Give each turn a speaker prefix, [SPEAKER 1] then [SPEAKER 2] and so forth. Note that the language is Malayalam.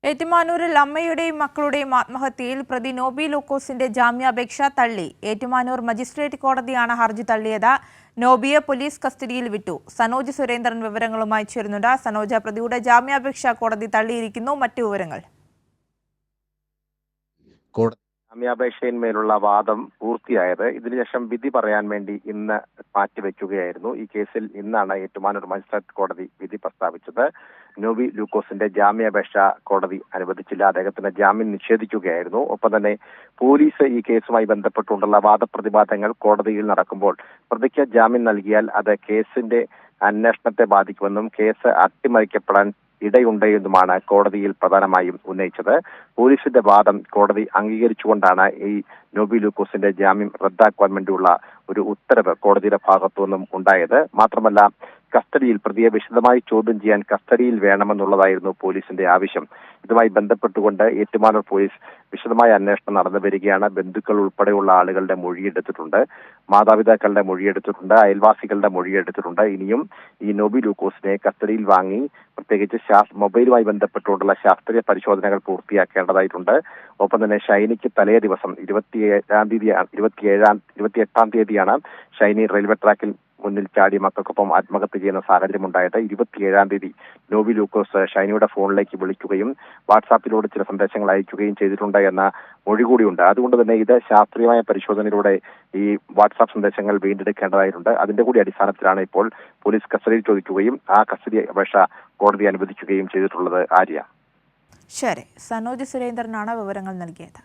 [SPEAKER 1] ഏറ്റുമാനൂരിൽ അമ്മയുടെയും മക്കളുടെയും ആത്മഹത്യയിൽ പ്രതി നോബി ലൂക്കോസിന്റെ ജാമ്യാപേക്ഷ തള്ളി. ഏറ്റുമാനൂർ മജിസ്ട്രേറ്റ് കോടതിയാണ് ഹർജി തള്ളിയത്. നോബിയെ പോലീസ് കസ്റ്റഡിയിൽ വിട്ടു. സനോജ് സുരേന്ദ്രൻ വിവരങ്ങളുമായി ചേരുന്നുണ്ട്. സനോജ, പ്രതിയുടെ ജാമ്യാപേക്ഷ കോടതി തള്ളിയിരിക്കുന്നു. മറ്റു വിവരങ്ങൾ.
[SPEAKER 2] ജാമ്യാപേക്ഷയിന്മേലുള്ള വാദം പൂർത്തിയായത്. ഇതിനുശേഷം വിധി പറയാൻ വേണ്ടി ഇന്ന് മാറ്റിവെക്കുകയായിരുന്നു. ഈ കേസിൽ ഇന്നാണ് ഏറ്റുമാനൂർ മജിസ്ട്രേറ്റ് കോടതി വിധി പ്രസ്താവിച്ചത്. നോബി ലൂക്കോസിന്റെ ജാമ്യാപേക്ഷ കോടതി അനുവദിച്ചില്ല. അദ്ദേഹത്തിന് ജാമ്യം നിഷേധിക്കുകയായിരുന്നു. ഒപ്പം തന്നെ പോലീസ് ഈ കേസുമായി ബന്ധപ്പെട്ടുകൊണ്ടുള്ള വാദപ്രതിവാദങ്ങൾ കോടതിയിൽ നടക്കുമ്പോൾ പ്രതിക്ക് ജാമ്യം നൽകിയാൽ അത് കേസിന്റെ അന്വേഷണത്തെ ബാധിക്കുമെന്നും കേസ് അട്ടിമറിക്കപ്പെടാൻ ഇടയുണ്ട് എന്നുമാണ് കോടതിയിൽ പ്രധാനമായും ഉന്നയിച്ചത്. പോലീസിന്റെ വാദം കോടതി അംഗീകരിച്ചുകൊണ്ടാണ് ഈ നോബി ലൂക്കോസിന്റെ ജാമ്യം റദ്ദാക്കുവാൻ വേണ്ടിയുള്ള ഒരു ഉത്തരവ് കോടതിയുടെ ഭാഗത്തു നിന്നും ഉണ്ടായത്. മാത്രമല്ല, കസ്റ്റഡിയിൽ പ്രതിയെ വിശദമായി ചോദ്യം ചെയ്യാൻ കസ്റ്റഡിയിൽ വേണമെന്നുള്ളതായിരുന്നു പോലീസിന്റെ ആവശ്യം. ഇതുമായി ബന്ധപ്പെട്ടുകൊണ്ട് ഏറ്റുമാനൂർ പോലീസ് വിശദമായ അന്വേഷണം നടന്നു വരികയാണ്. ബന്ധുക്കൾ ഉൾപ്പെടെയുള്ള ആളുകളുടെ മൊഴിയെടുത്തിട്ടുണ്ട്, മാതാപിതാക്കളുടെ മൊഴിയെടുത്തിട്ടുണ്ട്, അയൽവാസികളുടെ മൊഴിയെടുത്തിട്ടുണ്ട്. ഇനിയും ഈ നോബി ലൂക്കോസിനെ കസ്റ്റഡിയിൽ വാങ്ങി പ്രത്യേകിച്ച് മൊബൈലുമായി ബന്ധപ്പെട്ടുകൊണ്ടുള്ള ശാസ്ത്രീയ പരിശോധനകൾ പൂർത്തിയാക്കേണ്ടതായിട്ടുണ്ട്. ഒപ്പം തന്നെ ഷൈനിക്ക് തലേ ദിവസം 28-ാം തീയതിയാണ് ഷൈനി റെയിൽവേ ട്രാക്കിൽ മുന്നിൽ ചാടി മക്കൾക്കൊപ്പം ആത്മഹത്യ ചെയ്യുന്ന സാഹചര്യം ഉണ്ടായത്. 27-ാം തീയതി നോബി ലൂക്കോസ് ഷൈനിയുടെ ഫോണിലേക്ക് വിളിക്കുകയും വാട്സാപ്പിലൂടെ ചില സന്ദേശങ്ങൾ അയക്കുകയും ചെയ്തിട്ടുണ്ട് എന്ന മൊഴി കൂടിയുണ്ട്. അതുകൊണ്ട് തന്നെ ഇത് ശാസ്ത്രീയമായ പരിശോധനയിലൂടെ ഈ വാട്സാപ്പ് സന്ദേശങ്ങൾ വീണ്ടെടുക്കേണ്ടതായിട്ടുണ്ട്. അതിന്റെ കൂടി അടിസ്ഥാനത്തിലാണ് ഇപ്പോൾ പോലീസ് കസ്റ്റഡിയിൽ ചോദിക്കുകയും ആ കസ്റ്റഡി അപേക്ഷ കോടതി അനുവദിക്കുകയും ചെയ്തിട്ടുള്ളത്. ആര്യ.
[SPEAKER 1] ശരി, സനോജ് സുരേന്ദ്രനാണ് വിവരങ്ങൾ നൽകിയത്.